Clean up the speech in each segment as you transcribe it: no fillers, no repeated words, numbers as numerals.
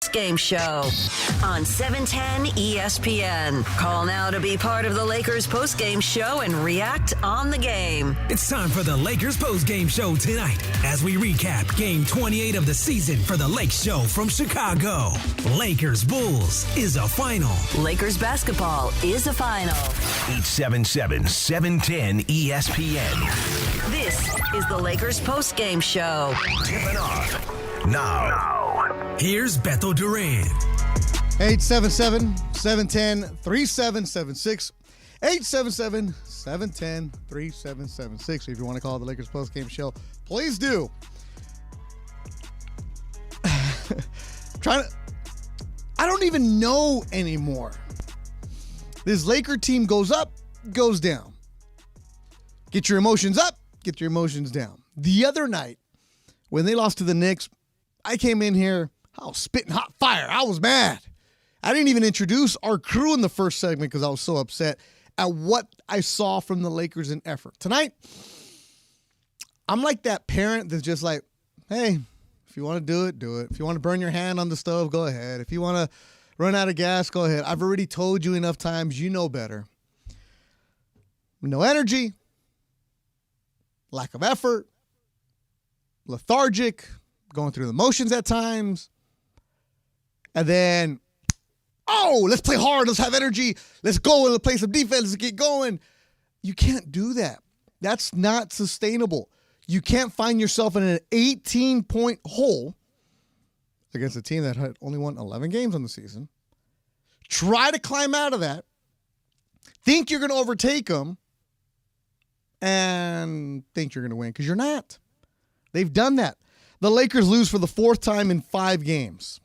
Postgame Show on 710 ESPN. Call now to be part of the Lakers Postgame Show and react on the game. It's time for the Lakers Postgame Show tonight as we recap Game 28 of the season for the Lake Show from Chicago. Lakers Bulls is a final. Lakers basketball is a final. 877-710 ESPN. This is the Lakers Postgame Show. Tipping off now. Here's Beto Darin. 877-710-3776. 877-710-3776. If you want to call the Lakers Postgame Show, please do. I don't even know anymore. This Laker team goes up, goes down. Get your emotions up, get your emotions down. The other night, when they lost to the Knicks, I came in here, I was spitting hot fire. I was mad. I didn't even introduce our crew in the first segment because I was so upset at what I saw from the Lakers in effort. Tonight, I'm like that parent that's just like, hey, if you want to do it, do it. If you want to burn your hand on the stove, go ahead. If you want to run out of gas, go ahead. I've already told you enough times, you know better. No energy, lack of effort, lethargic, going through the motions at times. And then, oh, let's play hard. Let's have energy. Let's go and play some defense. Let's get going. You can't do that. That's not sustainable. You can't find yourself in an 18-point hole against a team that had only won 11 games on the season. Try to climb out of that. Think you're going to overtake them and think you're going to win because you're not. They've done that. The Lakers lose for the fourth time in 5 games.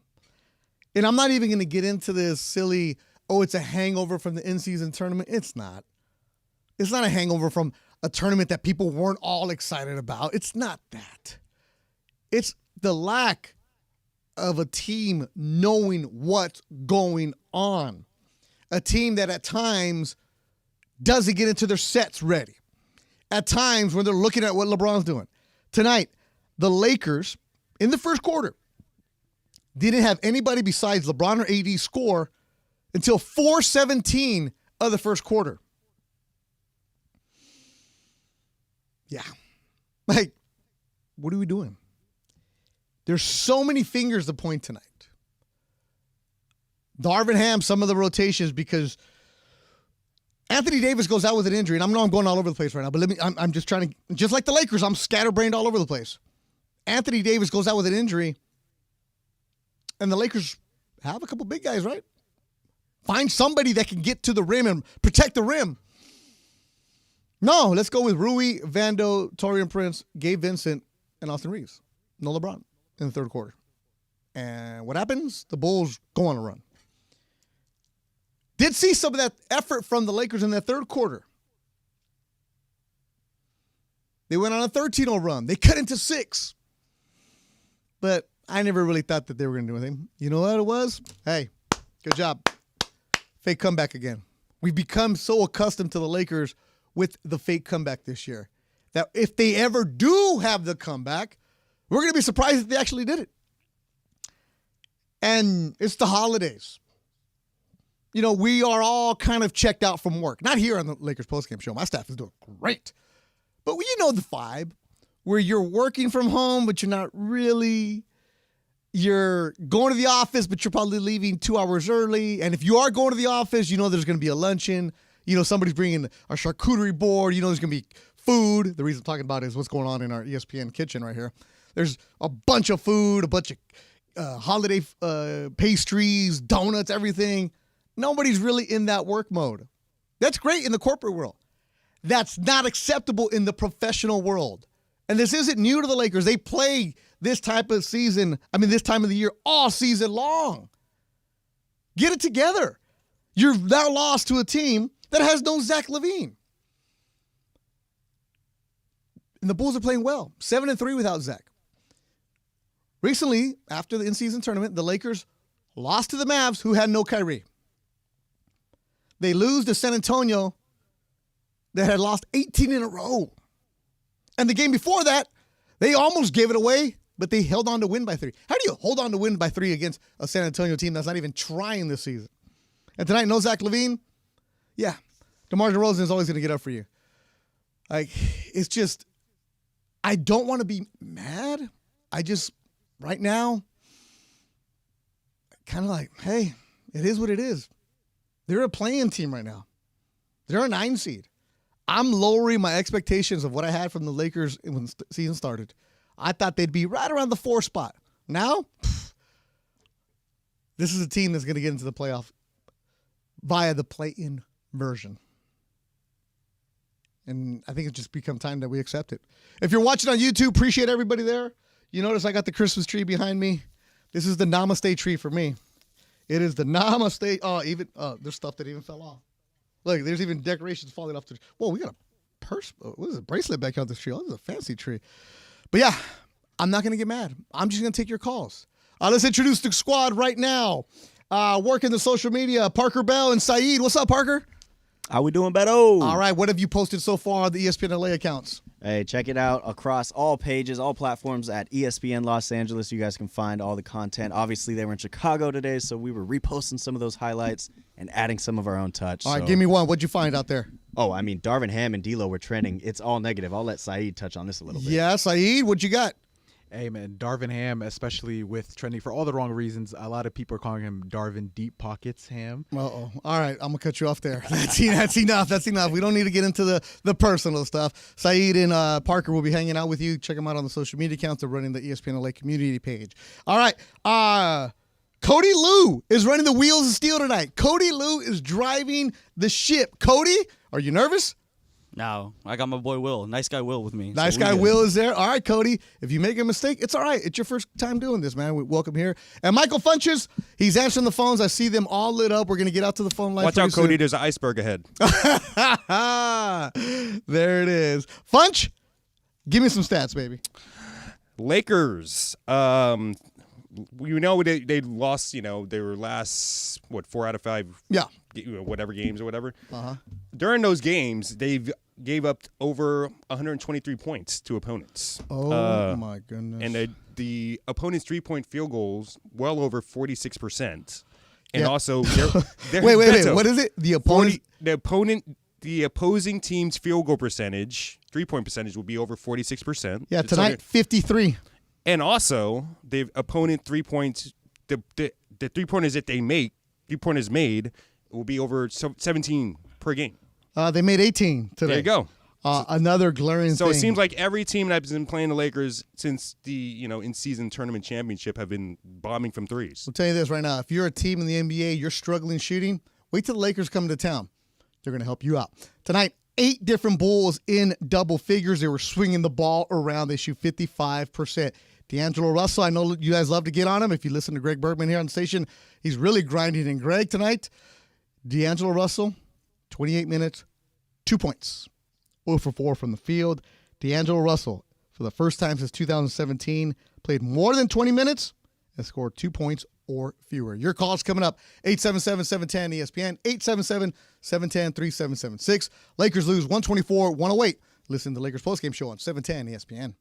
And I'm not even going to get into this silly, it's a hangover from the in-season tournament. It's not. It's not a hangover from a tournament that people weren't all excited about. It's not that. It's the lack of a team knowing what's going on. A team that at times doesn't get into their sets ready. At times when they're looking at what LeBron's doing. Tonight, the Lakers, in the first quarter, didn't have anybody besides LeBron or AD score until 4:17 of the first quarter. Yeah. Like, what are we doing? There's so many fingers to point tonight. Darin Ham, some of the rotations, because Anthony Davis goes out with an injury, and I know I'm going all over the place right now, but I'm just trying to, just like the Lakers, I'm scatterbrained all over the place. Anthony Davis goes out with an injury, and the Lakers have a couple big guys, right? Find somebody that can get to the rim and protect the rim. No, let's go with Rui, Vando, Taurean Prince, Gabe Vincent, and Austin Reeves. No LeBron in the third quarter. And what happens? The Bulls go on a run. Did see some of that effort from the Lakers in that third quarter. They went on a 13-0 run. They cut into 6. But I never really thought that they were going to do anything. You know what it was? Hey, good job. Fake comeback again. We've become so accustomed to the Lakers with the fake comeback this year that if they ever do have the comeback, we're going to be surprised if they actually did it. And it's the holidays. You know, we are all kind of checked out from work. Not here on the Lakers Postgame Show. My staff is doing great. But you know the vibe where you're working from home, but you're not really. You're going to the office, but you're probably leaving 2 hours early. And if you are going to the office, you know there's going to be a luncheon. You know, somebody's bringing a charcuterie board. You know there's going to be food. The reason I'm talking about it is what's going on in our ESPN kitchen right here. There's a bunch of food, a bunch of holiday pastries, donuts, everything. Nobody's really in that work mode. That's great in the corporate world. That's not acceptable in the professional world. And this isn't new to the Lakers. They play this type of season, this time of the year, all season long. Get it together. You've now lost to a team that has no Zach LaVine. And the Bulls are playing well. 7-3 without Zach. Recently, after the in-season tournament, the Lakers lost to the Mavs, who had no Kyrie. They lose to San Antonio, that had lost 18 in a row. And the game before that, they almost gave it away but they held on to win by 3. How do you hold on to win by 3 against a San Antonio team that's not even trying this season? And tonight, no Zach LaVine. Yeah, DeMar DeRozan is always going to get up for you. Like, it's just, I don't want to be mad. I just, right now, kind of like, hey, it is what it is. They're a play-in team right now. They're a 9 seed. I'm lowering my expectations of what I had from the Lakers when the season started. I thought they'd be right around the 4 spot. Now, this is a team that's going to get into the playoff via the play-in version. And I think it's just become time that we accept it. If you're watching on YouTube, appreciate everybody there. You notice I got the Christmas tree behind me. This is the Namaste tree for me. It is the Namaste. There's stuff that even fell off. Look, there's even decorations falling off the tree. Whoa, we got a purse. What is a bracelet back on this tree? Oh, this is a fancy tree. But yeah, I'm not going to get mad. I'm just going to take your calls. Let's introduce the squad right now. Working the social media, Parker Bell and Saeed. What's up, Parker? How we doing, Beto? All right, what have you posted so far on the ESPN LA accounts? Hey, check it out across all pages, all platforms at ESPN Los Angeles. You guys can find all the content. Obviously, they were in Chicago today, so we were reposting some of those highlights and adding some of our own touch. All right, give me one. What'd you find out there? Oh, I mean, Darin Ham and D'Lo were trending. It's all negative. I'll let Saeed touch on this a little bit. Yeah, Saeed, what you got? Hey, man, Darin Ham, especially with trending for all the wrong reasons. A lot of people are calling him Darvin Deep Pockets Ham. Uh-oh. All right, I'm going to cut you off there. That's enough. That's enough. We don't need to get into the personal stuff. Saeed and Parker will be hanging out with you. Check them out on the social media accounts. They're running the ESPN LA community page. All right. Cody Lou is running the wheels of steel tonight. Cody Lou is driving the ship. Cody, are you nervous? No, I got my boy Will. Nice guy Will with me. Nice guy Will is there. All right, Cody. If you make a mistake, it's all right. It's your first time doing this, man. Welcome here. And Michael Funches, he's answering the phones. I see them all lit up. We're going to get out to the phone line. Watch out, Cody. There's an iceberg ahead. There it is. Funch, give me some stats, baby. Lakers. You know they lost. You know they were last 4 out of 5. Yeah. Whatever games or whatever. Uh-huh. During those games, they gave up over 123 points to opponents. Oh my goodness! And the opponent's 3-point field goals well over 46%. And also, wait. What is it? The opposing team's field goal percentage, 3-point percentage, will be over 46%. Yeah, tonight 53. And also, the opponent 3 points, the 3-pointers that they make, 3-pointers made, will be over 17 per game. They made 18 today. There you go. Another glaring thing. So it seems like every team that's been playing the Lakers since the in-season tournament championship have been bombing from threes. I'll tell you this right now. If you're a team in the NBA, you're struggling shooting, wait till the Lakers come to town. They're going to help you out. Tonight, 8 different Bulls in double figures. They were swinging the ball around. They shoot 55%. D'Angelo Russell, I know you guys love to get on him. If you listen to Greg Bergman here on the station, he's really grinding in Greg tonight. D'Angelo Russell, 28 minutes, 2 points. 0 for 4 from the field. D'Angelo Russell, for the first time since 2017, played more than 20 minutes and scored 2 points or fewer. Your call's coming up. 877-710-ESPN, 877-710-3776. Lakers lose 124-108. Listen to the Lakers Postgame Show on 710 ESPN.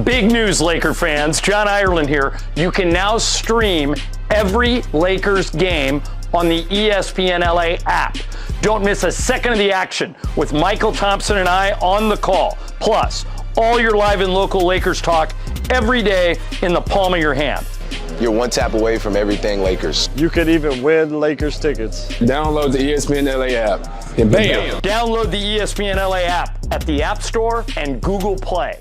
Big news, Laker fans. John Ireland here. You can now stream every Lakers game on the ESPN LA app. Don't miss a second of the action with Michael Thompson and I on the call. Plus, all your live and local Lakers talk every day in the palm of your hand. You're one tap away from everything Lakers. You could even win Lakers tickets. Download the ESPN LA app and bam! Download the ESPN LA app at the App Store and Google Play.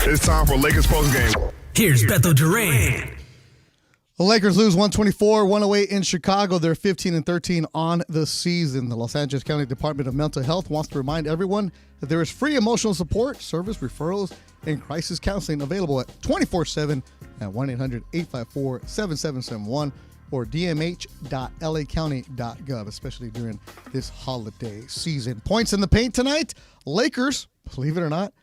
It's time for Lakers Postgame. Here's Beto Duran. The Lakers lose 124-108 in Chicago. They're 15-13 on the season. The Los Angeles County Department of Mental Health wants to remind everyone that there is free emotional support, service, referrals, and crisis counseling available at 24/7 at 1-800-854-7771 or dmh.lacounty.gov, especially during this holiday season. Points in the paint tonight. Lakers, believe it or not,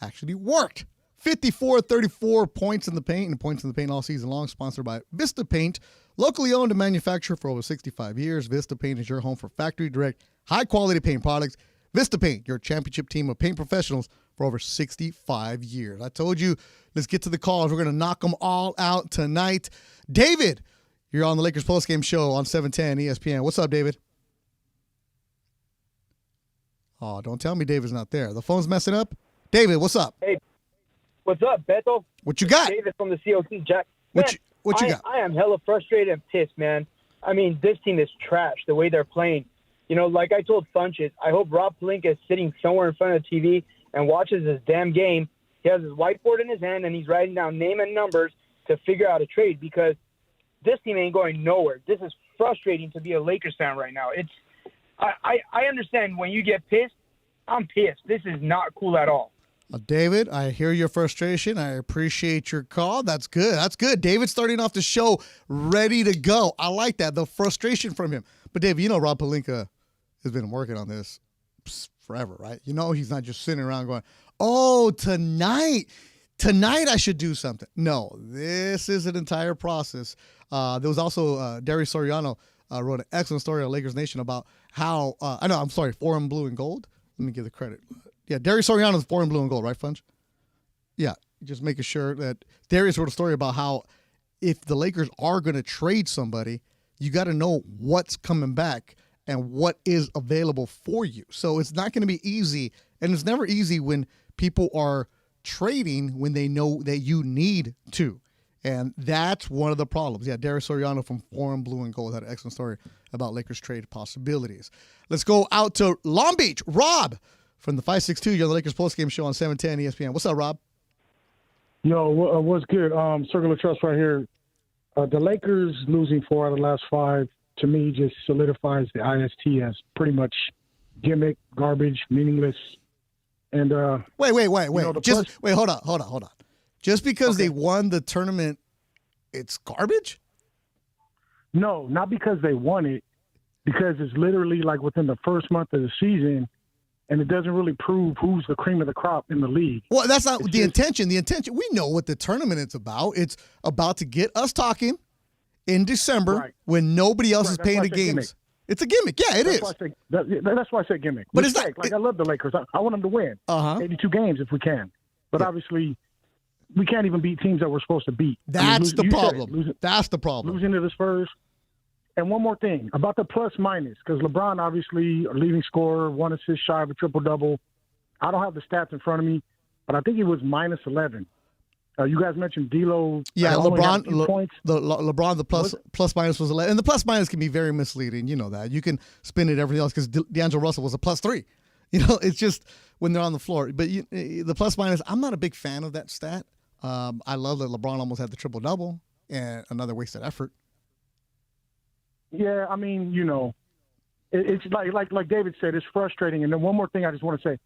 actually worked. 54-34 points in the paint, and points in the paint all season long, sponsored by Vista Paint, locally owned and manufactured for over 65 years. Vista Paint is your home for factory direct, high-quality paint products. Vista Paint, your championship team of paint professionals for over 65 years. I told you, let's get to the calls. We're going to knock them all out tonight. David, you're on the Lakers Postgame Show on 710 ESPN. What's up, David? Oh, don't tell me David's not there. The phone's messing up. David, what's up? Hey, what's up, Beto? What you got? David from the COC, Jack. Man, What you got? I am hella frustrated and pissed, man. I mean, this team is trash, the way they're playing. You know, like I told Funches, I hope Rob Pelinka is sitting somewhere in front of the TV and watches this damn game. He has his whiteboard in his hand, and he's writing down name and numbers to figure out a trade, because this team ain't going nowhere. This is frustrating to be a Lakers fan right now. I understand when you get pissed. I'm pissed. This is not cool at all. David, I hear your frustration. I appreciate your call. That's good. That's good. David's starting off the show ready to go. I like that, the frustration from him. But, David, you know Rob Pelinka has been working on this forever, right? You know he's not just sitting around going, oh, tonight I should do something. No, this is an entire process. There was also Darin Soriano wrote an excellent story on Lakers Nation about how Forum Blue and Gold. Let me give the credit. Yeah, Darin Soriano is Forum Blue and Gold, right, Funch? Yeah, just making sure that Darius wrote a story about how if the Lakers are going to trade somebody, you got to know what's coming back and what is available for you. So it's not going to be easy, and it's never easy when people are trading when they know that you need to. And that's one of the problems. Yeah, Darin Soriano from Forum Blue and Gold had an excellent story about Lakers trade possibilities. Let's go out to Long Beach. Rob from the 562. You're on the Lakers postgame show on 710 ESPN. What's up, Rob? Yo, what's good? Circle of Trust right here. The Lakers losing 4 out of the last 5, to me, just solidifies the IST as pretty much gimmick, garbage, meaningless. And wait. Hold on. Just because they won the tournament, it's garbage? No, not because they won it, because it's literally like within the first month of the season, and it doesn't really prove who's the cream of the crop in the league. Well, that's not the intention. The intention, we know what the tournament is about. It's about to get us talking in December when nobody else is paying the games. Gimmick. It's a gimmick. Yeah, it is. That's why I said gimmick. But it's like I love the Lakers. I want them to win 82 games if we can. But obviously, we can't even beat teams that we're supposed to beat. That's the problem. That's the problem. Losing to the Spurs. And one more thing about the plus-minus, because LeBron, obviously, a leading scorer, 1 assist shy of a triple-double. I don't have the stats in front of me, but I think he was minus 11. You guys mentioned D'Lo. Yeah, LeBron, the plus-minus was 11. And the plus-minus can be very misleading. You know that. You can spin it everything else because D'Angelo Russell was a +3. You know, it's just when they're on the floor. But the plus-minus, I'm not a big fan of that stat. I love that LeBron almost had the triple-double and another wasted effort. Yeah, I mean, you know, it's like David said, it's frustrating. And then one more thing I just want to say.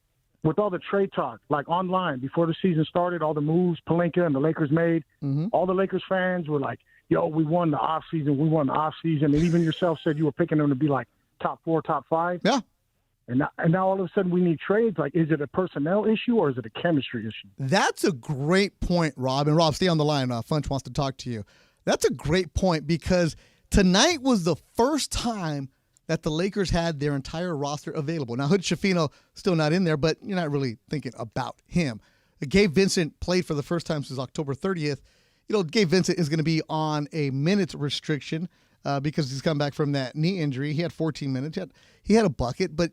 With all the trade talk, like online, before the season started, all the moves Pelinka and the Lakers made, all the Lakers fans were like, yo, we won the offseason. And even yourself said you were picking them to be like top 4, top 5. Yeah. And now all of a sudden we need trades. Like, is it a personnel issue or is it a chemistry issue? That's a great point, Rob. And Rob, stay on the line. Funch wants to talk to you. That's a great point because tonight was the first time that the Lakers had their entire roster available. Now, Hood Schifino still not in there, but you're not really thinking about him. Gabe Vincent played for the first time since October 30th. You know, Gabe Vincent is going to be on a minutes restriction because he's come back from that knee injury. He had 14 minutes. He had a bucket, but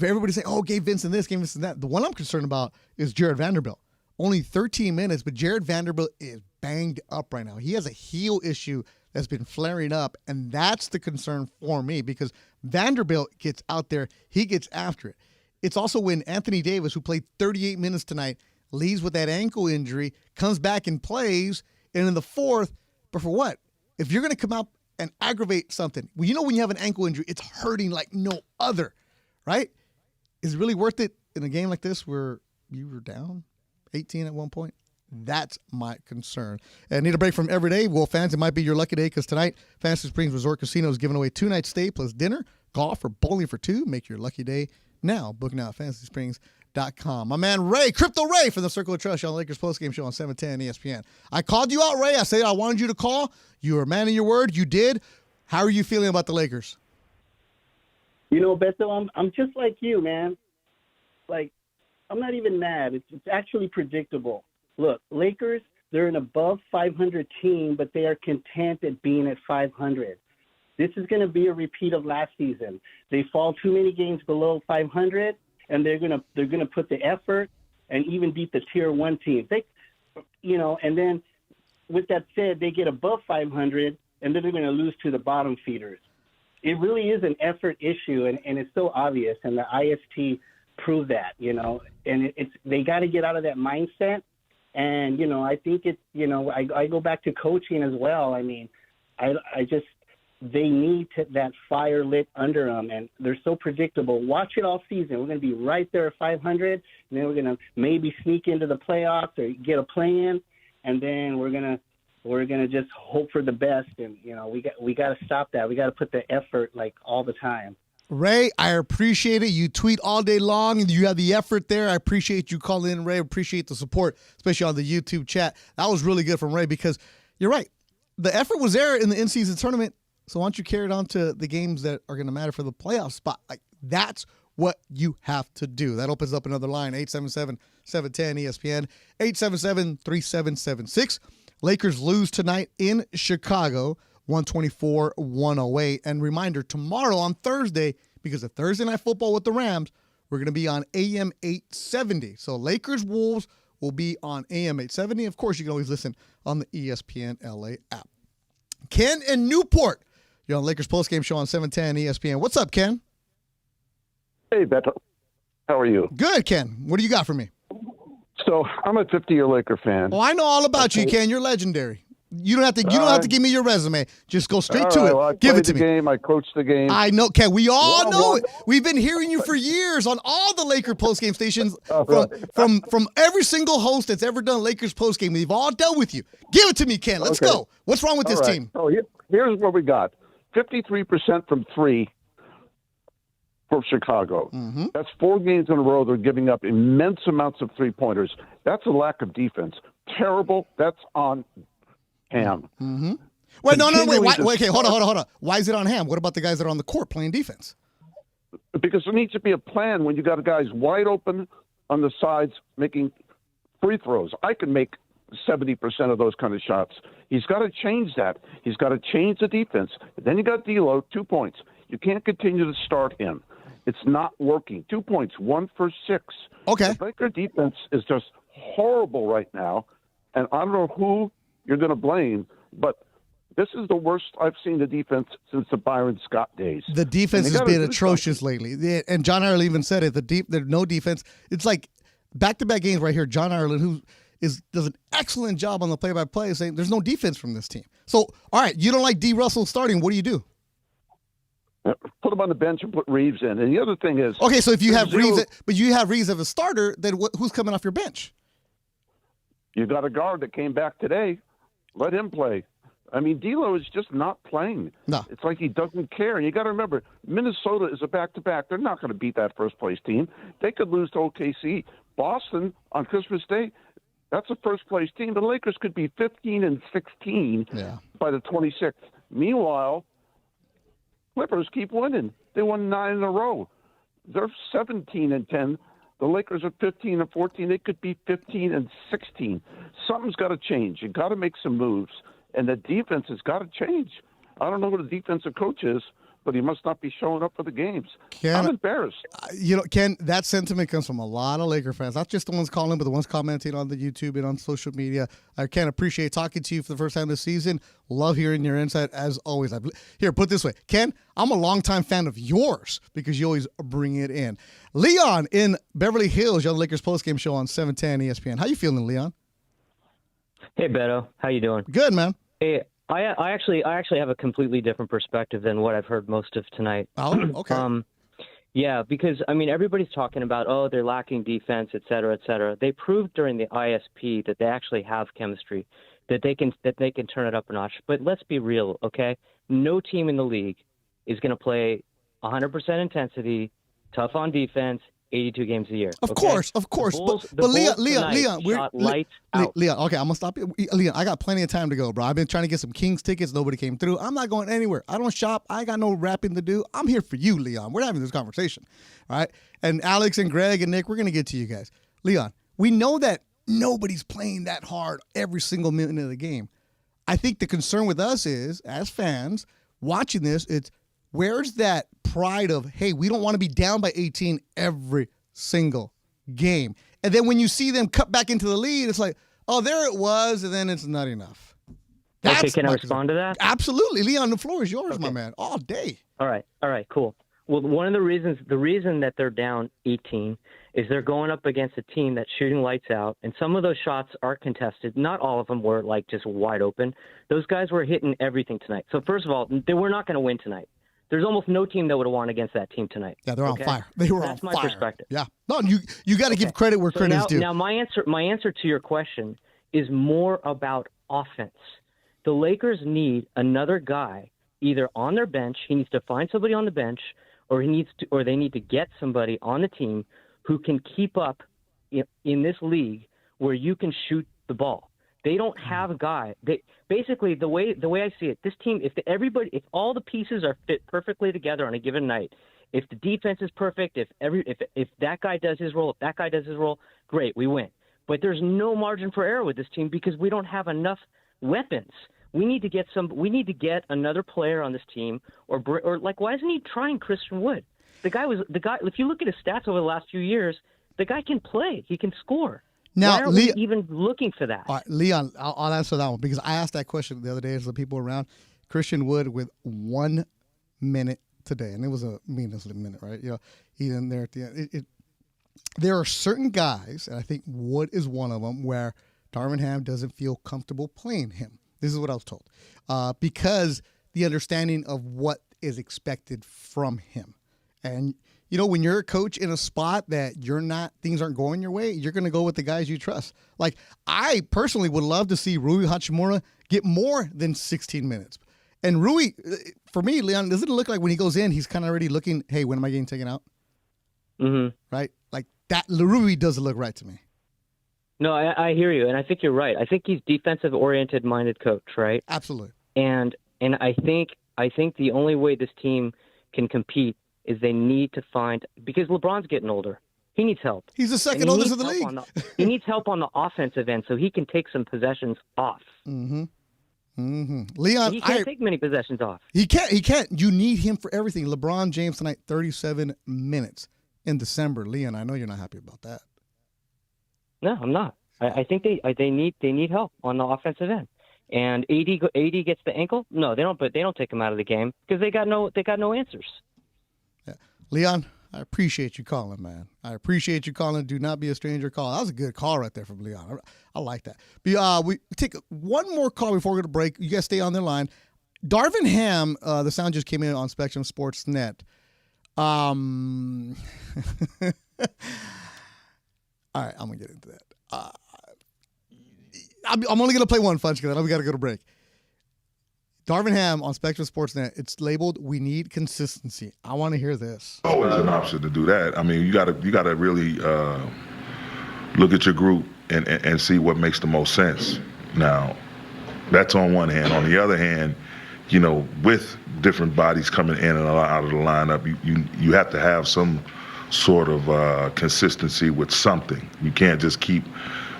everybody's saying, oh, Gabe Vincent this, Gabe Vincent that. The one I'm concerned about is Jared Vanderbilt. Only 13 minutes, but Jared Vanderbilt is banged up right now. He has a heel issue that's been flaring up, and that's the concern for me because Vanderbilt gets out there, he gets after it. It's also when Anthony Davis, who played 38 minutes tonight, leaves with that ankle injury, comes back and plays, and in the fourth, but for what? If you're going to come out and aggravate something, well, when you have an ankle injury, it's hurting like no other, right? Is it really worth it in a game like this where you were down 18 at one point? That's my concern. And need a break from everyday? Well, fans, it might be your lucky day because tonight, Fantasy Springs Resort Casino is giving away 2-night stay plus dinner, golf, or bowling for two. Make your lucky day now. Book now at FantasySprings.com. My man Ray, Crypto Ray from the Circle of Trust on Lakers Postgame Show on 710 ESPN. I called you out, Ray. I said I wanted you to call. You were a man of your word. You did. How are you feeling about the Lakers? Beto, I'm just like you, man. Like, I'm not even mad. It's actually predictable. Look, Lakers, they're an above 500 team, but they are content at being at 500. This is going to be a repeat of last season. They fall too many games below 500, and they're gonna put the effort and even beat the tier 1 teams. And then with that said, they get above 500, and then they're going to lose to the bottom feeders. It really is an effort issue, and it's so obvious, and the IST proved that, and they got to get out of that mindset. And, I think I go back to coaching as well. I mean, they need that fire lit under them, and they're so predictable. Watch it all season. We're going to be right there at 500, and then we're going to maybe sneak into the playoffs or get a play-in, and then we're gonna just hope for the best. And we got to stop that. We got to put the effort all the time. Ray, I appreciate it. You tweet all day long, and you have the effort there. I appreciate you calling in, Ray. I appreciate the support, especially on the YouTube chat. That was really good from Ray because you're right. The effort was there in the in-season tournament, so why don't you carry it on to the games that are going to matter for the playoff spot? That's what you have to do. That opens up another line, 877-710-ESPN, 877-3776. Lakers lose tonight in Chicago, 124-108. And reminder, tomorrow on Thursday, because of Thursday Night Football with the Rams, we're going to be on AM 870. So Lakers-Wolves will be on AM 870. Of course, you can always listen on the ESPN LA app. Ken in Newport, you're on Lakers Postgame Show on 710 ESPN. What's up, Ken? Hey, Beto. How are you? Good, Ken. What do you got for me? So I'm a 50-year Laker fan. Oh, I know all about you, Ken. You're legendary. You don't have to. You don't have to give me your resume. Just go straight to it. Well, give it to me. Game. I coached the game. I know, Ken. We all know it. We've been hearing you for years on all the Laker postgame stations from every single host that's ever done Lakers postgame. We've all dealt with you. Give it to me, Ken. Let's go. What's wrong with this team? Oh, here's what we got: 53% from three for Chicago. Mm-hmm. That's 4 games in a row. They're giving up immense amounts of 3-pointers. That's a lack of defense. Terrible. That's on Ham. Mm-hmm. Wait, no. Wait, okay, hold on. Why is it on Ham? What about the guys that are on the court playing defense? Because there needs to be a plan when you got guys wide open on the sides making free throws. I can make 70% of those kind of shots. He's got to change that. He's got to change the defense. Then you got D'Lo, 2 points. You can't continue to start him. It's not working. 2 points, 1 for 6. Okay. The Laker defense is just horrible right now, and I don't know who you're going to blame, but this is the worst I've seen the defense since the Byron Scott days. The defense has been atrocious lately. And John Ireland even said it, there's no defense. It's like back-to-back games right here. John Ireland, who does an excellent job on the play-by-play, saying there's no defense from this team. So, all right, you don't like D. Russell starting. What do you do? Put him on the bench and put Reeves in. And the other thing is... Okay, so if you have Reeves, but you have Reeves as a starter, then who's coming off your bench? You got a guard that came back today. Let him play. I mean, D'Lo is just not playing. No. It's like he doesn't care. And you got to remember, Minnesota is a back-to-back. They're not going to beat that first-place team. They could lose to OKC. Boston on Christmas Day, that's a first-place team. The Lakers could be 15-16 by the 26th. Meanwhile, Clippers keep winning. They won 9 in a row. They're 17-10. The Lakers are 15-14. They could be 15-16. Something's got to change. You got to make some moves, and the defense has got to change. I don't know who the defensive coach is, but he must not be showing up for the games. Ken, I'm embarrassed. Ken, that sentiment comes from a lot of Laker fans, not just the ones calling, but the ones commenting on the YouTube and on social media. I can appreciate talking to you for the first time this season. Love hearing your insight as always. Here, put it this way, Ken, I'm a longtime fan of yours because you always bring it in. Leon in Beverly Hills, you're on the Lakers Postgame Show on 710 ESPN. How you feeling, Leon? Hey, Beto. How you doing? Good, man. Hey, I actually have a completely different perspective than what I've heard most of tonight. Oh, okay. Yeah, because everybody's talking about they're lacking defense, et cetera, et cetera. They proved during the ISP that they actually have chemistry, that they can turn it up a notch. But let's be real, okay? No team in the league is going to play 100% intensity, tough on defense, 82 games a year. Of okay? course. But Leon, Leon, okay, I'm going to stop you. Leon, I got plenty of time to go, bro. I've been trying to get some Kings tickets. Nobody came through. I'm not going anywhere. I don't shop. I got no rapping to do. I'm here for you, Leon. We're having this conversation, all right? And Alex and Greg and Nick, we're going to get to you guys. Leon, we know that nobody's playing that hard every single minute of the game. I think the concern with us is, as fans watching this, it's where's that pride of, hey, we don't want to be down by 18 every single game. And then when you see them cut back into the lead, it's like, oh, there it was, and then it's not enough. Okay, can I respond to that? Absolutely. Leon, the floor is yours, my man, all day. All right, cool. Well, one of the reason that they're down 18 is they're going up against a team that's shooting lights out, and some of those shots are contested. Not all of them were, like, just wide open. Those guys were hitting everything tonight. So, first of all, they were not going to win tonight. There's almost no team that would have won against that team tonight. Yeah, they're on fire. They were That's on fire. my perspective. Yeah. No, you got to give credit where credit is due. Now, my answer to your question is more about offense. The Lakers need another guy either on their bench. He needs to find somebody on the bench, or they need to get somebody on the team who can keep up in this league where you can shoot the ball. They don't have a guy. Basically, the way I see it, this team, if all the pieces are fit perfectly together on a given night, if the defense is perfect, if that guy does his role, if that guy does his role, great, we win. But there's no margin for error with this team because we don't have enough weapons. We need to get another player on this team, or like, why isn't he trying Christian Wood? The guy. If you look at his stats over the last few years, the guy can play. He can score. Now, why are we even looking for that? All right, Leon, I'll answer that one because I asked that question the other day as the people around. Christian Wood with 1 minute today, and it was a meaningless minute, right? He's in there at the end. There are certain guys, and I think Wood is one of them, where Darin Ham doesn't feel comfortable playing him. This is what I was told. Because the understanding of what is expected from him. And when you're a coach in a spot that things aren't going your way, you're going to go with the guys you trust. Like, I personally would love to see Rui Hachimura get more than 16 minutes. And Rui, for me, Leon, doesn't it look like when he goes in, he's kind of already looking, hey, when am I getting taken out? Mm-hmm. Right? Like, that Rui doesn't look right to me. No, I hear you, and I think you're right. I think he's defensive-oriented minded coach, right? Absolutely. And I think the only way this team can compete is they need to find, because LeBron's getting older. He needs help. He's the second oldest in the league. He needs help on the offensive end so he can take some possessions off. Mm-hmm. Mm-hmm. Leon, he can't take many possessions off. He can't. You need him for everything. LeBron James tonight, 37 minutes in December. Leon, I know you're not happy about that. No, I'm not. I think they need help on the offensive end. And AD gets the ankle. No, they don't. But they don't take him out of the game because they got no answers. Yeah. Leon, I appreciate you calling, man. I appreciate you calling. Do not be a stranger call. That was a good call right there from Leon. I like that. We take one more call before we go to break. You guys stay on the line. Darin Ham, the sound just came in on Spectrum Sportsnet. All right, I'm going to get into that. I'm only going to play one punch because I know we got to go to break. Darin Ham on Spectrum Sportsnet, it's labeled, we need consistency. I want to hear this. Always an option to do that. I mean, you got to really look at your group and see what makes the most sense. Now, that's on one hand. On the other hand, with different bodies coming in and out of the lineup, you have to have some sort of consistency with something. You can't just keep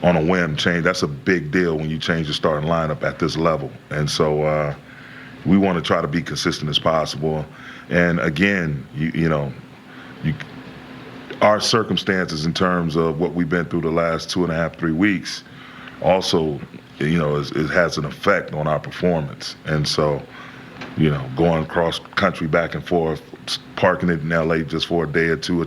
on a whim change. That's a big deal when you change the starting lineup at this level. And so, we want to try to be consistent as possible. And again, our circumstances in terms of what we've been through the last 2.5, 3 weeks also, it has an effect on our performance. And so, going across country back and forth, parking it in LA just for a day or two or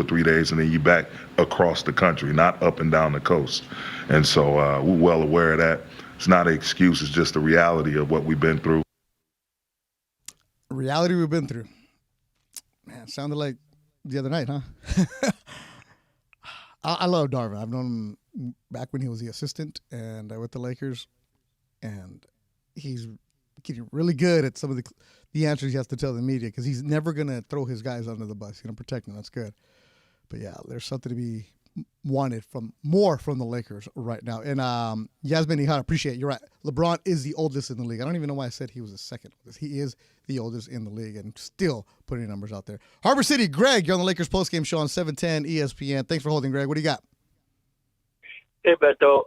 3 days, and then you back across the country, not up and down the coast. And so we're well aware of that. It's not an excuse, it's just the reality of what we've been through. Reality we've been through. Man, sounded like the other night, huh? I love Darvin. I've known him back when he was the assistant and with the Lakers, and he's getting really good at some of the answers he has to tell the media, because he's never going to throw his guys under the bus. Protect them. That's good. But yeah, there's something to be wanted more from the Lakers right now. And Yasmin Nihad, appreciate it. You're right. LeBron is the oldest in the league. I don't even know why I said he was the second oldest. He is the oldest in the league and still putting numbers out there. Harbor City, Greg, you're on the Lakers Postgame Show on 710 ESPN. Thanks for holding, Greg. What do you got? Hey, Beto.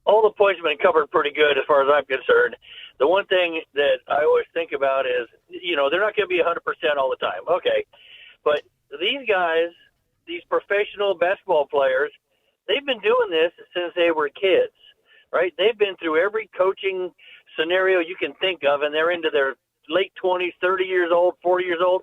All the points have been covered pretty good as far as I'm concerned. The one thing that I always think about is, they're not going to be 100% all the time. Okay. But these guys, these professional basketball players, they've been doing this since they were kids, right? They've been through every coaching scenario you can think of, and they're into their late 20s, 30 years old, 40 years old.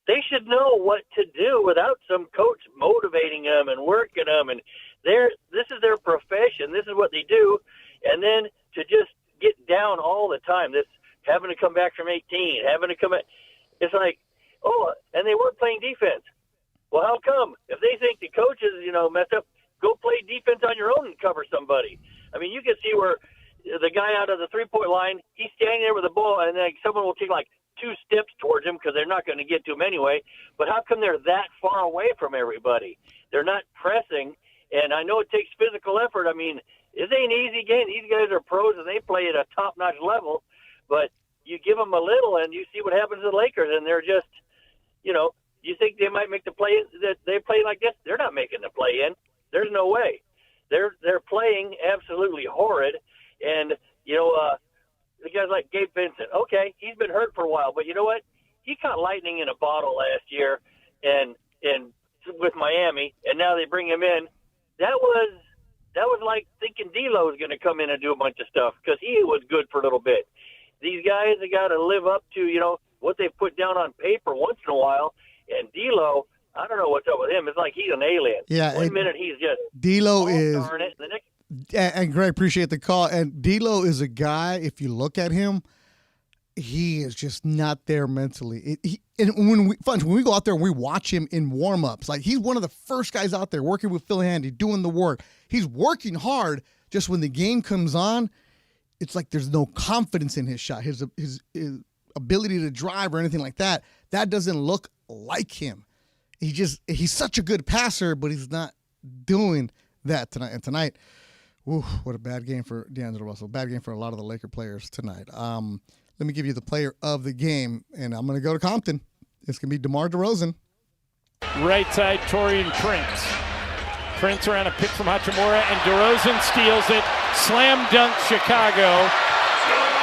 They should know what to do without some coach motivating them and working them. And this is their profession. This is what they do. And then to just get down all the time, this having to come back from 18, having to come back, it's like, and they weren't playing defense. Well, how come? If they think the coaches, messed up, go play defense on your own and cover somebody. I mean, you can see where the guy out of the three-point line, he's standing there with the ball, and then someone will take like 2 steps towards him because they're not going to get to him anyway. But how come they're that far away from everybody? They're not pressing, and I know it takes physical effort. I mean, this ain't an easy game. These guys are pros, and they play at a top-notch level. But you give them a little, and you see what happens to the Lakers, and they're just, you think they might make the play that they play like this? They're not making the play in. There's no way. They're playing absolutely horrid, and the guys like Gabe Vincent. Okay, he's been hurt for a while, but you know what? He caught lightning in a bottle last year, and with Miami, and now they bring him in. That was like thinking D'Lo was going to come in and do a bunch of stuff because he was good for a little bit. These guys have got to live up to what they put down on paper once in a while. And D'Lo, I don't know what's up with him. It's like he's an alien. Yeah, one minute he's just D'Lo is. Darn it, the next. And Greg, appreciate the call. And D'Lo is a guy. If you look at him, he is just not there mentally. And when we go out there and we watch him in warm-ups, like he's one of the first guys out there working with Phil Handy, doing the work. He's working hard. Just when the game comes on, it's like there's no confidence in his shot, his ability to drive or anything like that. That doesn't look like him. He's such a good passer, but he's not doing that tonight. And tonight, what a bad game for D'Angelo Russell. Bad game for a lot of the Laker players tonight. Let me give you the player of the game, and I'm going to go to Compton. It's going to be DeMar DeRozan. Right side, Torian Prince. Prince around a pick from Hachimura, and DeRozan steals it. Slam dunk Chicago.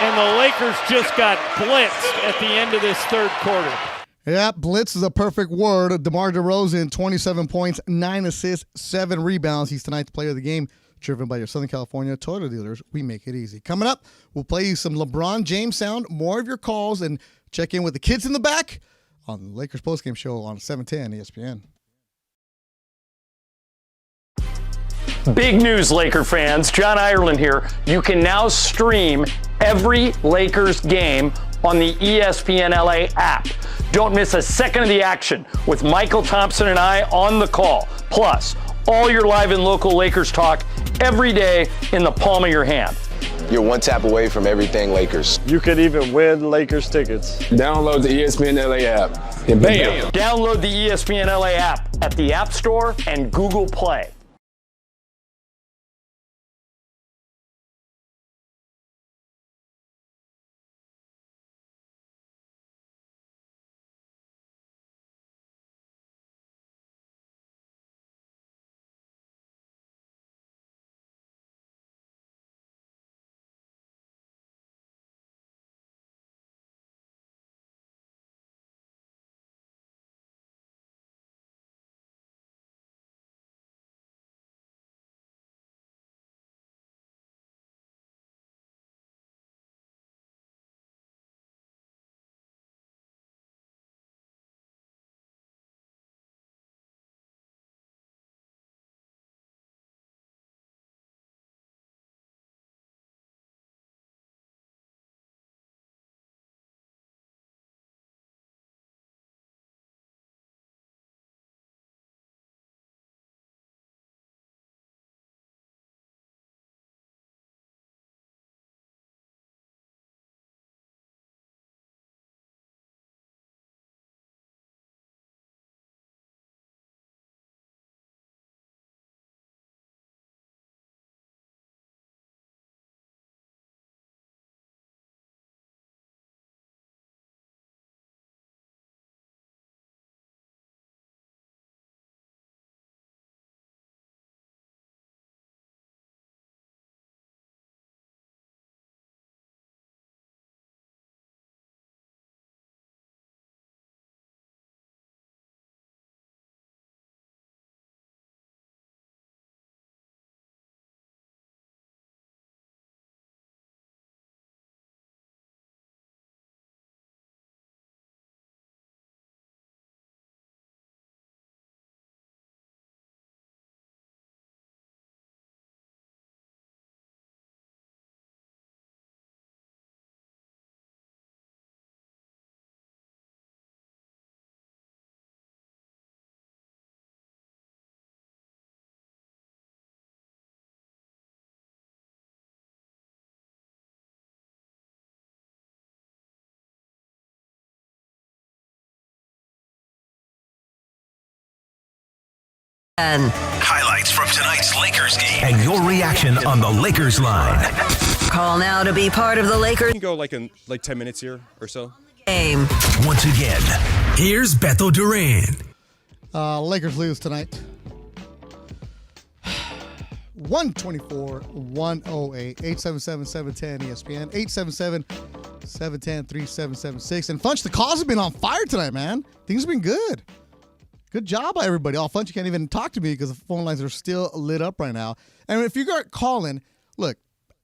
And the Lakers just got blitzed at the end of this third quarter. Yeah, blitz is a perfect word. DeMar DeRozan, 27 points, 9 assists, 7 rebounds. He's tonight's player of the game, driven by your Southern California Toyota dealers. We make it easy. Coming up, we'll play you some LeBron James sound, more of your calls, and check in with the kids in the back on the Lakers Postgame Show on 710 ESPN. Big news, Laker fans. John Ireland here. You can now stream every Lakers game on the ESPN LA app. Don't miss a second of the action with Michael Thompson and I on the call. Plus, all your live and local Lakers talk every day in the palm of your hand. You're one tap away from everything Lakers. You could even win Lakers tickets. Download the ESPN LA app and bam! Download the ESPN LA app at the App Store and Google Play. Highlights from tonight's Lakers game and your reaction on the Lakers line. Call now to be part of the Lakers. We can go like in 10 minutes here or so. Game. Once again, here's Beto Duran. Lakers lose tonight. 124-108. 877-710 ESPN. 877-710-3776. And Funch, the calls have been on fire tonight, man. Things have been good. Good job by everybody. Oh, Funch, you can't even talk to me because the phone lines are still lit up right now. And if you start calling, look,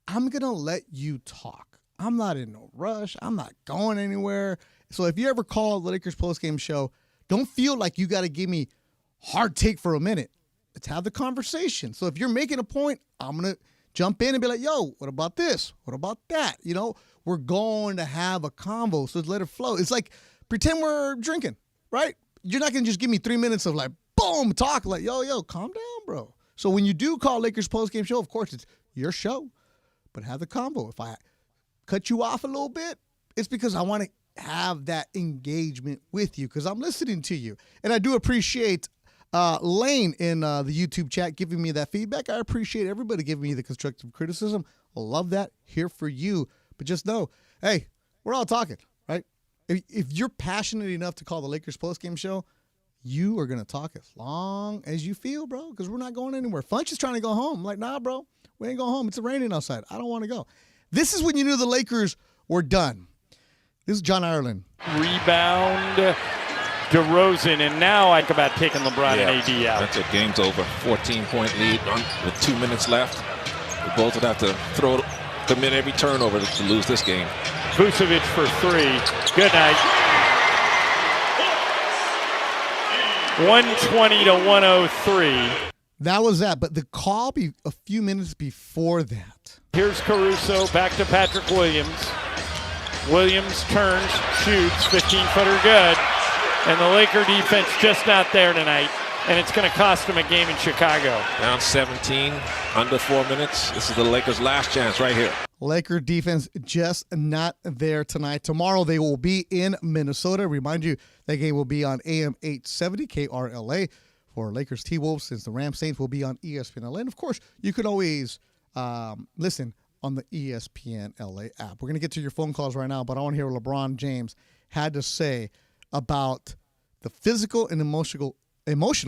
I'm going to let you talk. I'm not in no rush. I'm not going anywhere. So if you ever call the Lakers Postgame Show, don't feel like you got to give me hard take for a minute. Let's have the conversation. So if you're making a point, I'm going to jump in and be like, yo, what about this? What about that? You know, we're going to have a convo, so let it flow. It's like pretend we're drinking, right? You're not going to just give me 3 minutes of like, boom, talk. Like, yo, calm down, bro. So when you do call Lakers Postgame Show, of course, it's your show. But have the convo. If I cut you off a little bit, it's because I want to have that engagement with you because I'm listening to you. And I do appreciate Lane in the YouTube chat giving me that feedback. I appreciate everybody giving me the constructive criticism. I love that. Here for you. But just know, hey, we're all talking, right? If you're passionate enough to call the Lakers Postgame Show, you are going to talk as long as you feel, bro, because we're not going anywhere. Funch is trying to go home. I'm like, nah, bro, we ain't going home. It's raining outside. I don't want to go. This is when you knew the Lakers were done. This is John Ireland. Rebound, DeRozan, and now I think about taking LeBron and AD out. That's it. Game's over. 14-point lead with 2 minutes left. The Bulls would have to commit every turnover to lose this game. Vucevic for three. Good night. 120 to 103. That was that, but the call be a few minutes before that. Here's Caruso back to Patrick Williams. Williams turns, shoots, 15-footer good. And the Laker defense just not there tonight. And it's going to cost them a game in Chicago. Down 17, under 4 minutes. This is the Lakers' last chance right here. Laker defense just not there tonight. Tomorrow they will be in Minnesota. Remind you, that game will be on AM 870 KRLA for Lakers T-Wolves, since the Rams Saints will be on ESPN LA. And of course, you can always listen on the ESPN LA app. We're going to get to your phone calls right now, but I want to hear what LeBron James had to say about the physical and emotional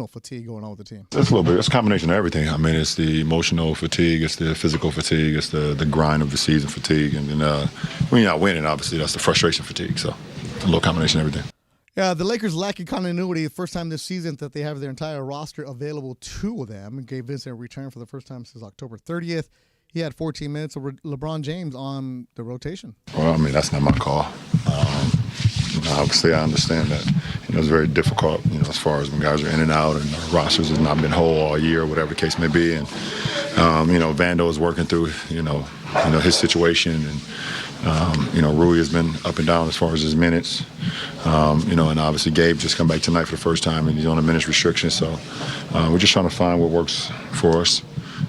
fatigue going on with the team. It's a little bit. It's a combination of everything. I mean, it's the emotional fatigue, it's the physical fatigue, it's the grind of the season fatigue, and then when you're not winning, obviously, that's the frustration fatigue. So it's a little combination of everything. Yeah, the Lakers lacking continuity. The first time this season that they have their entire roster available to them. Gabe Vincent returned for the first time since October 30th. He had 14 minutes of LeBron James on the rotation. Well, I mean, that's not my call. Obviously, I understand that. It's very difficult, as far as when guys are in and out and the rosters has not been whole all year, whatever the case may be. And, Vando is working through, his situation. And, Rui has been up and down as far as his minutes. And obviously Gabe just come back tonight for the first time and he's on a minutes restriction. So we're just trying to find what works for us.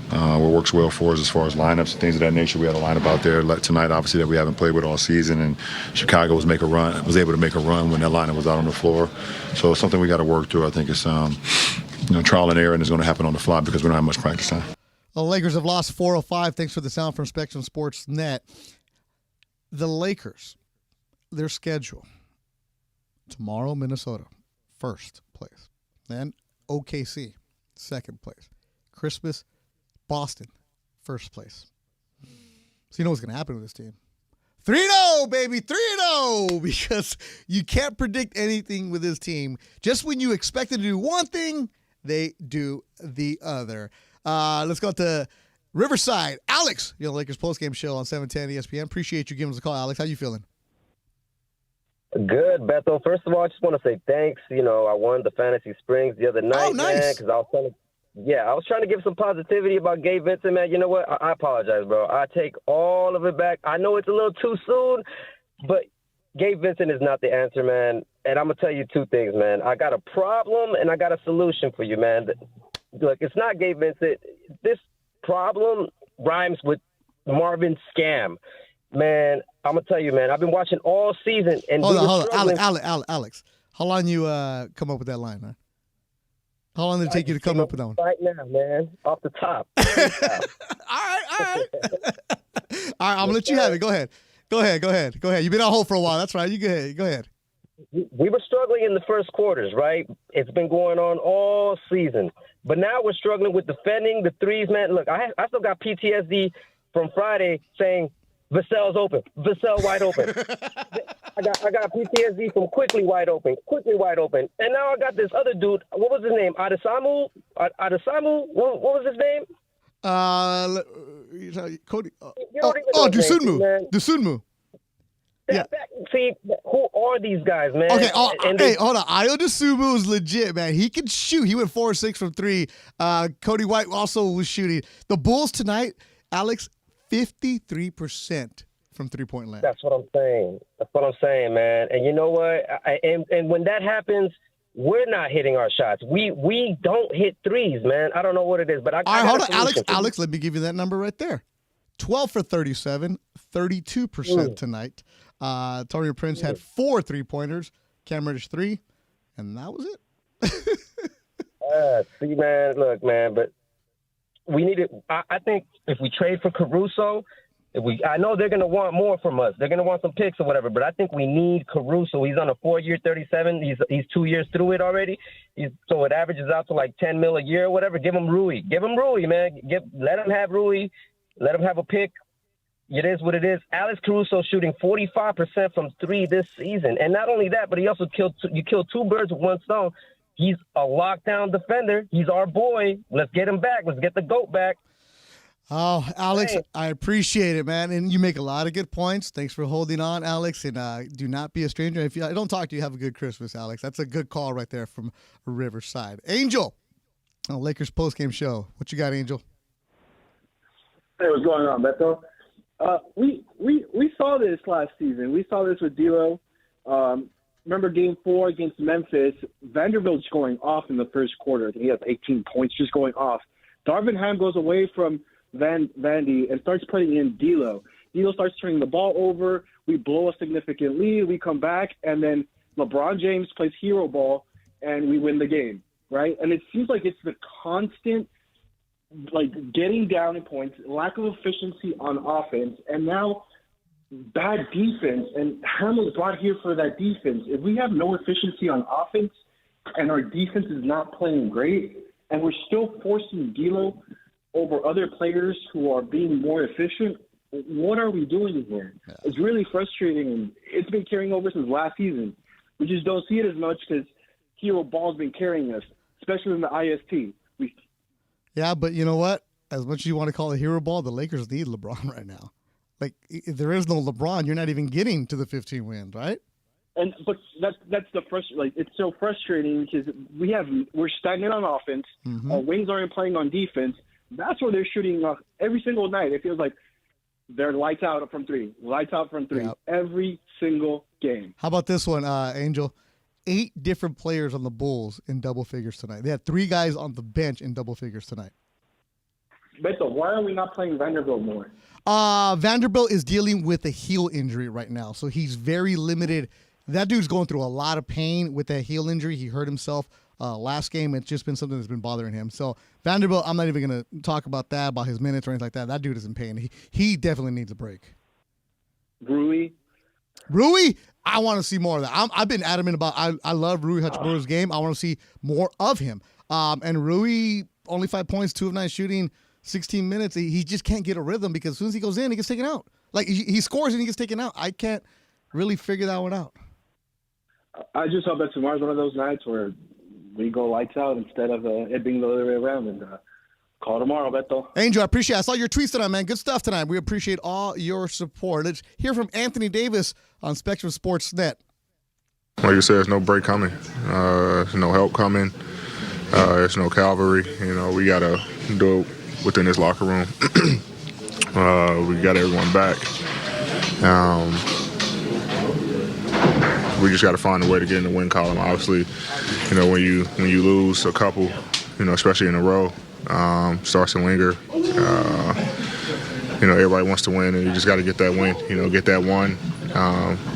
What works well for us as far as lineups and things of that nature. We had a lineup out there tonight, obviously, that we haven't played with all season, and Chicago was able to make a run when that lineup was out on the floor. So it's something we got to work through. I think it's trial and error, and it's going to happen on the fly because we don't have much practice time. The Lakers have lost 405. Thanks for the sound from Spectrum Sports Net. The Lakers, their schedule: tomorrow, Minnesota, first place. Then OKC, second place. Christmas, Boston, first place. So you know what's going to happen with this team. 3-0, baby, 3-0, because you can't predict anything with this team. Just when you expect them to do one thing, they do the other. Let's go to Riverside. Alex, you're on the Lakers Postgame Show on 710 ESPN. Appreciate you giving us a call, Alex. How you feeling? Good, Beto. First of all, I just want to say thanks. I won the Fantasy Springs the other night, man, because I was trying to give some positivity about Gabe Vincent, man. You know what? I apologize, bro. I take all of it back. I know it's a little too soon, but Gabe Vincent is not the answer, man. And I'm going to tell you two things, man. I got a problem and I got a solution for you, man. Look, it's not Gabe Vincent. This problem rhymes with Marvin Scam. Man, I'm going to tell you, man, I've been watching all season. And Hold on. Alex, how long you come up with that line, man? How long did it take you to come up with that one? Right now, man. Off the top. All right. All right, I'm going to let you have it. Go ahead. You've been on hold for a while. That's right. You go ahead. We were struggling in the first quarters, right? It's been going on all season. But now we're struggling with defending the threes, man. Look, I still got PTSD from Friday saying Vassell's open. Vassell wide open. I got PTSD from quickly wide open. And now I got this other dude. What was his name? Adesamu? What was his name? Cody. Dusunmu. Yeah. See, who are these guys, man? Okay, hold on. Ayo Dosunmu is legit, man. He can shoot. He went 4-6 from 3. Cody White also was shooting. The Bulls tonight, Alex, 53% from three-point land. That's what I'm saying, man. And you know what? And when that happens, we're not hitting our shots. We don't hit threes, man. I don't know what it is, but I hold on, Alex, let me give you that number right there. 12 for 37, 32% tonight. Taurean Prince had 4 3-pointers, Cam Reddish 3, and that was it. See, man, look, man, but we need it. I think if we trade for Caruso, I know they're going to want more from us. They're going to want some picks or whatever, but I think we need Caruso. He's on a 4-year, 37. He's 2 years through it already. So it averages out to like $10 million a year or whatever. Give him Rui, man. Let him have Rui. Let him have a pick. It is what it is. Alex Caruso shooting 45% from 3 this season. And not only that, but he also killed 2 birds with 1 stone. He's a lockdown defender. He's our boy. Let's get him back. Let's get the GOAT back. Oh, Alex, I appreciate it, man. And you make a lot of good points. Thanks for holding on, Alex. And do not be a stranger. If I don't talk to you, have a good Christmas, Alex. That's a good call right there from Riverside. Angel, on Lakers Postgame Show. What you got, Angel? Hey, what's going on, Beto? We saw this last season. We saw this with D'Lo. Remember Game 4 against Memphis? Vanderbilt's going off in the first quarter. I think he has 18 points just going off. Darin Ham goes away from Vandy and starts putting in D'Lo. D'Lo starts turning the ball over. We blow a significant lead. We come back, and then LeBron James plays hero ball, and we win the game, right? And it seems like it's the constant getting down in points, lack of efficiency on offense, and now bad defense. And Ham was brought here for that defense. If we have no efficiency on offense and our defense is not playing great, and we're still forcing D'Lo over other players who are being more efficient, what are we doing here? Yeah. It's really frustrating, and it's been carrying over since last season. We just don't see it as much because hero ball's been carrying us, especially in the IST. Yeah, but you know what? As much as you want to call it hero ball, the Lakers need LeBron right now. Like, if there is no LeBron, you're not even getting to the 15 wins, right? But that's the it's so frustrating because we're stagnant on offense. Mm-hmm. Our wings aren't playing on defense. That's where they're shooting every single night. It feels like they're lights out from 3, yep. Every single game. How about this one, Angel? 8 different players on the Bulls in double figures tonight. They had 3 guys on the bench in double figures tonight. Beto, why are we not playing Vanderbilt more? Vanderbilt is dealing with a heel injury right now, so he's very limited. That dude's going through a lot of pain with that heel injury. He hurt himself last game. It's just been something that's been bothering him. So Vanderbilt, I'm not even going to talk about that, about his minutes or anything like that. That dude is in pain. He definitely needs a break. Rui, I want to see more of that. I've been adamant about I love Rui Hachimura's game. I want to see more of him. And Rui, only 5 points, 2 of 9 shooting, 16 minutes. He just can't get a rhythm because as soon as he goes in, he gets taken out. Like, he scores and he gets taken out. I can't really figure that one out. I just hope that tomorrow's one of those nights where we go lights out instead of it being the other way around. And call tomorrow, Beto. Angel, I appreciate it. I saw your tweets tonight, man. Good stuff tonight. We appreciate all your support. Let's hear from Anthony Davis on Spectrum Sports Net. Like you said, there's no break coming. There's no help coming. There's no cavalry. We got to do it within this locker room. We got everyone back. We just got to find a way to get in the win column. Obviously, when you lose a couple, especially in a row, starts to linger. Everybody wants to win, and you just got to get that win. Get that one,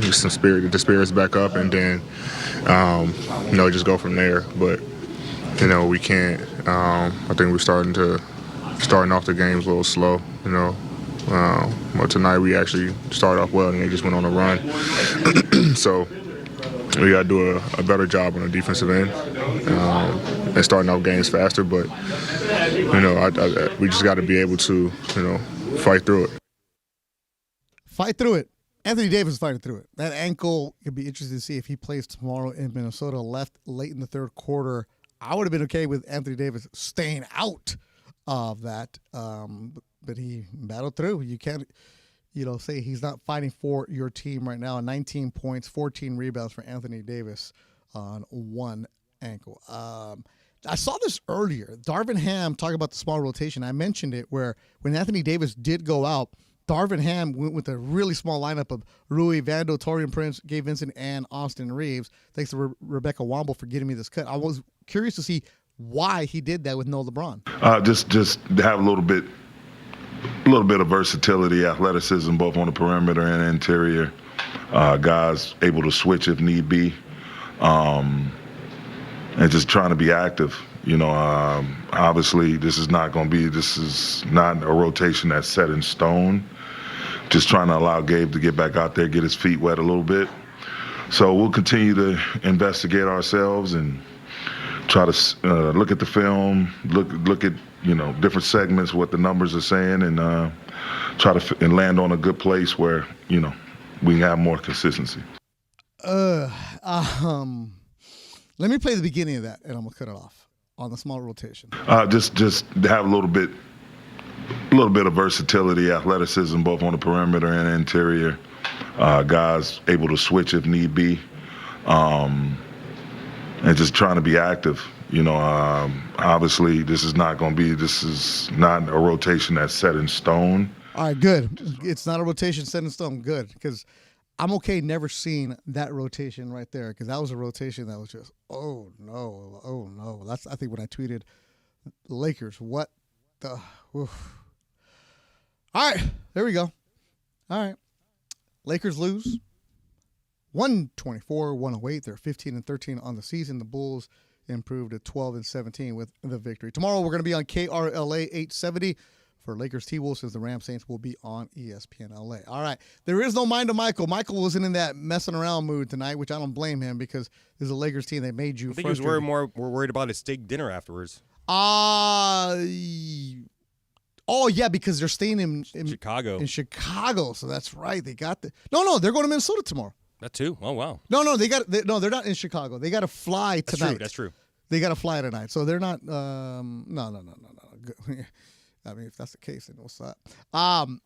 get the spirits back up, and then just go from there. But we can't. I think we're starting off the games a little slow, But tonight we actually started off well and they just went on a run. So we got to do a better job on the defensive end and starting out games faster. But, we just got to be able to, fight through it. Fight through it. Anthony Davis is fighting through it. That ankle, it'd be interesting to see if he plays tomorrow in Minnesota. Left late in the third quarter. I would have been okay with Anthony Davis staying out of that, but he battled through. You can't, say he's not fighting for your team right now. 19 points, 14 rebounds for Anthony Davis on one ankle. I saw this earlier. Darin Ham talking about the small rotation. I mentioned it where when Anthony Davis did go out, Darin Ham went with a really small lineup of Rui, Vando, Torian Prince, Gabe Vincent, and Austin Reeves. Thanks to Rebecca Womble for getting me this cut. I was curious to see why he did that with no LeBron. Just to have a little bit of versatility, athleticism, both on the perimeter and interior. Guys able to switch if need be, and just trying to be active. Obviously, this is not a rotation that's set in stone. Just trying to allow Gabe to get back out there, get his feet wet a little bit. So we'll continue to investigate ourselves and try to look at the film, look at different segments, what the numbers are saying, and try to land on a good place where we can have more consistency. Let me play the beginning of that, and I'm gonna cut it off on the small rotation. Just to have a little bit of versatility, athleticism, both on the perimeter and interior. Guys able to switch if need be, and just trying to be active. Obviously, this is not a rotation that's set in stone. All right, good. It's not a rotation set in stone. Good, because I'm okay never seeing that rotation right there, because that was a rotation that was just, oh no. That's, I think, when I tweeted Lakers, what the, oof. All right, there we go. All right, Lakers lose 124-108. They're 15-13 on the season. The Bulls improved to 12-17 with the victory. Tomorrow we're going to be on KRLA 870 for Lakers T-Wolves, as the Rams Saints will be on ESPN LA. All right, there is no mind to Michael. Michael wasn't in that messing around mood tonight, which I don't blame him, because this is a Lakers team that made you I think frustrated. he was worried about his steak dinner afterwards. Oh yeah, because they're staying in Chicago. In Chicago, so that's right. They got no. They're going to Minnesota tomorrow. That too? Oh wow. No, they're not in Chicago. They got to fly tonight. That's true. They got to fly tonight, so they're not. No. I mean, if that's the case, then what's up?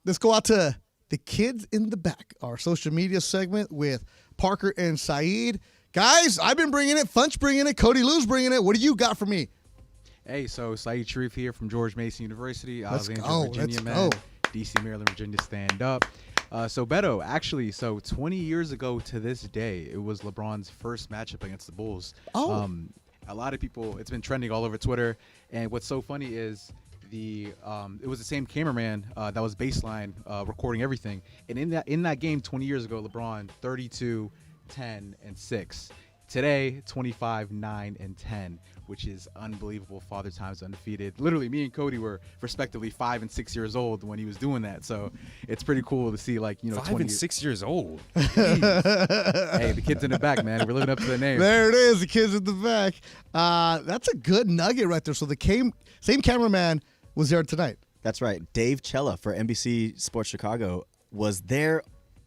Let's go out to the kids in the back, our social media segment with Parker and Saeed. Guys, I've been bringing it. Funch bringing it. Cody Lou's bringing it. What do you got for me? Hey, so Saeed Sharif here from George Mason University, Alexandria, Virginia, Let's man. go. DC, Maryland, Virginia, stand up. So Beto, actually, 20 years ago to this day, it was LeBron's first matchup against the Bulls. Oh. A lot of people, it's been trending all over Twitter. And what's so funny is it was the same cameraman that was baseline recording everything. And in that game 20 years ago, LeBron 32, 10, and 6. Today, 25, 9, and 10, which is unbelievable. Father Time's undefeated. Literally, me and Cody were respectively 5 and 6 years old when he was doing that. So it's pretty cool to see, 5 and 6 years old. Hey, the kids in the back, man. We're living up to the name. There it is, the kids in the back. That's a good nugget right there. So the same cameraman was there tonight. That's right. Dave Cella for NBC Sports Chicago was there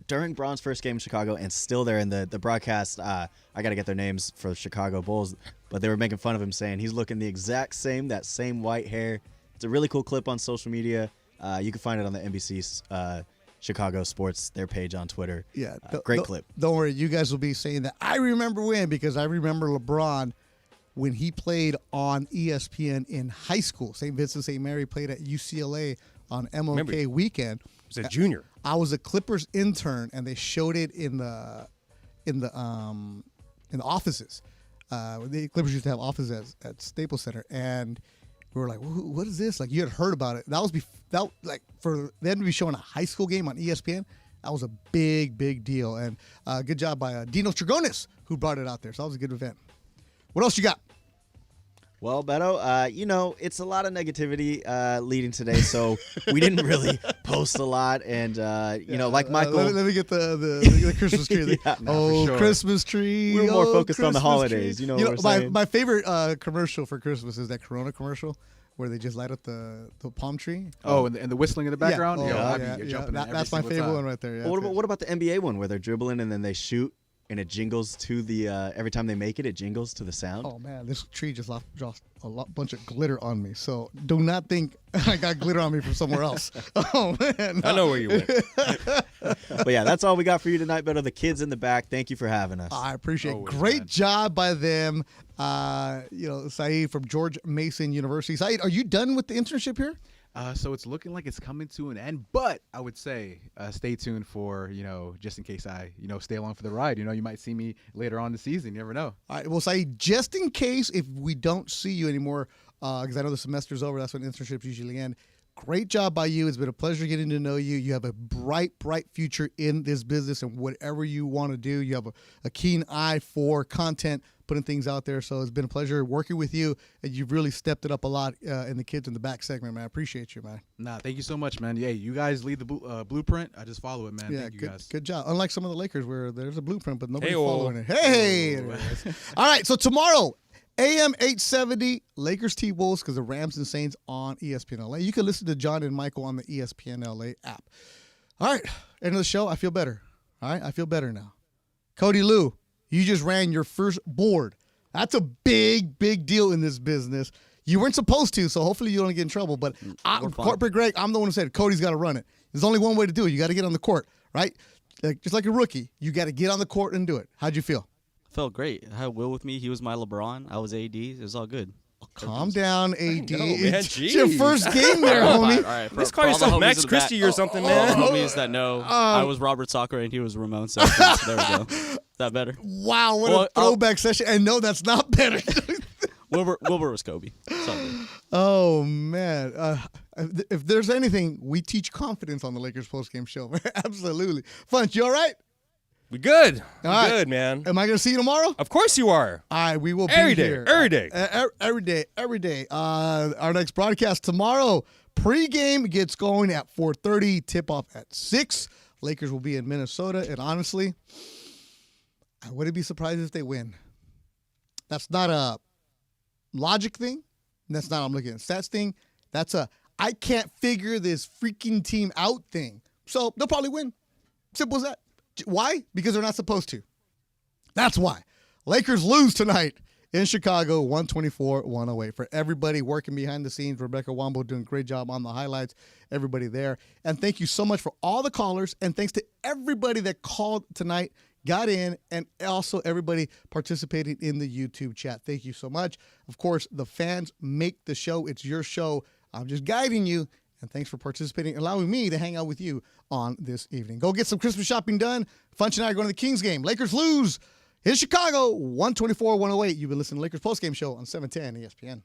during Braun's first game in Chicago and still there in the broadcast. I got to get their names for the Chicago Bulls, but they were making fun of him, saying he's looking the exact same, that same white hair. It's a really cool clip on social media. You can find it on the NBC Chicago Sports, their page on Twitter. Yeah, great clip. Don't worry, you guys will be saying that. I remember when, because I remember LeBron when he played on ESPN in high school. St. Vincent St. Mary, played at UCLA on MLK weekend. He was a junior. I was a Clippers intern, and they showed it in the offices. The Clippers used to have offices at Staples Center, and we were like, "What is this?" Like, you had heard about it. That was for them to be showing a high school game on ESPN. That was a big deal, and good job by Dino Trigonis, who brought it out there. So that was a good event. What else you got? Well, Beto, it's a lot of negativity leading today, so we didn't really post a lot. And, like Michael. Let me get the Christmas tree. Sure. Christmas tree. We're more focused on the Christmas holidays. tree. You know what we're saying? My favorite commercial for Christmas is that Corona commercial where they just light up the palm tree. Oh, and the whistling in the background? That's my favorite one right there. Yeah, Well, what about the NBA one where they're dribbling and then they shoot? And it jingles to the every time they make it jingles to the sound. Oh man, this tree just dropped a bunch of glitter on me. So do not think I got glitter on me from somewhere else. Oh man, I know where you went. But yeah, that's all we got for you tonight, Beto. The kids in the back, thank you for having us. I appreciate it. Great job by them. Saeed from George Mason University. Saeed, are you done with the internship here? So it's looking like it's coming to an end, but I would say stay tuned for, just in case I, stay along for the ride. You might see me later on the season. You never know. All right. Well, Saeed, just in case if we don't see you anymore, because I know the semester's over, that's when internships usually end. Great job by you. It's been a pleasure getting to know you. You have a bright, bright future in this business and whatever you want to do. You have a keen eye for content, putting things out there. So it's been a pleasure working with you, and you've really stepped it up a lot in the kids in the back segment, man. I appreciate you, man. Nah, thank you so much, man. Yeah, you guys lead the blueprint. I just follow it, man. Yeah, thank you guys. Good job. Unlike some of the Lakers where there's a blueprint, but nobody's Hey-o. following it. Hey! All right, so tomorrow, AM 870, Lakers T-Wolves, because the Rams and Saints on ESPN LA. You can listen to John and Michael on the ESPN LA app. All right, end of the show. I feel better. All right, I feel better now. Cody Lou, you just ran your first board. That's a big, big deal in this business. You weren't supposed to, so hopefully you don't get in trouble. But Corporate Greg, I'm the one who said Cody's got to run it. There's only one way to do it. You got to get on the court, right? Just like a rookie, you got to get on the court and do it. How'd you feel? Felt great. I had Will with me. He was my LeBron. I was AD. It was all good. Calm down, AD. know, man. It's your Jeez. first game there, homie. All right. Let's call yourself Max Christie or something, man. For the homies that know, I was Robert Sacre and he was Ramon Sessions. There we go. Is that better? Wow, what a throwback session. And no, that's not better. Wilbur was Kobe. Oh, man. If there's anything, we teach confidence on the Lakers postgame show. Absolutely. Funch, you all right? We good. All right. Good, man. Am I going to see you tomorrow? Of course you are. All right, we will be Every day. here. Every day. Every day. Our next broadcast tomorrow. Pregame gets going at 4:30. Tip-off at 6. Lakers will be in Minnesota. And honestly, I wouldn't be surprised if they win. That's not a logic thing. That's not I'm looking at stats thing. That's a I can't figure this freaking team out thing. So they'll probably win. Simple as that. Why? Because they're not supposed to. That's why. Lakers lose tonight in Chicago, 124-108. For everybody working behind the scenes, Rebecca Wombo doing a great job on the highlights, everybody there. And thank you so much for all the callers, and thanks to everybody that called tonight, got in, and also everybody participating in the YouTube chat. Thank you so much. Of course, the fans make the show. It's your show. I'm just guiding you. And thanks for participating, allowing me to hang out with you on this evening. Go get some Christmas shopping done. Funch and I are going to the Kings game. Lakers lose in Chicago, 124-108. You've been listening to Lakers Postgame Show on 710 ESPN.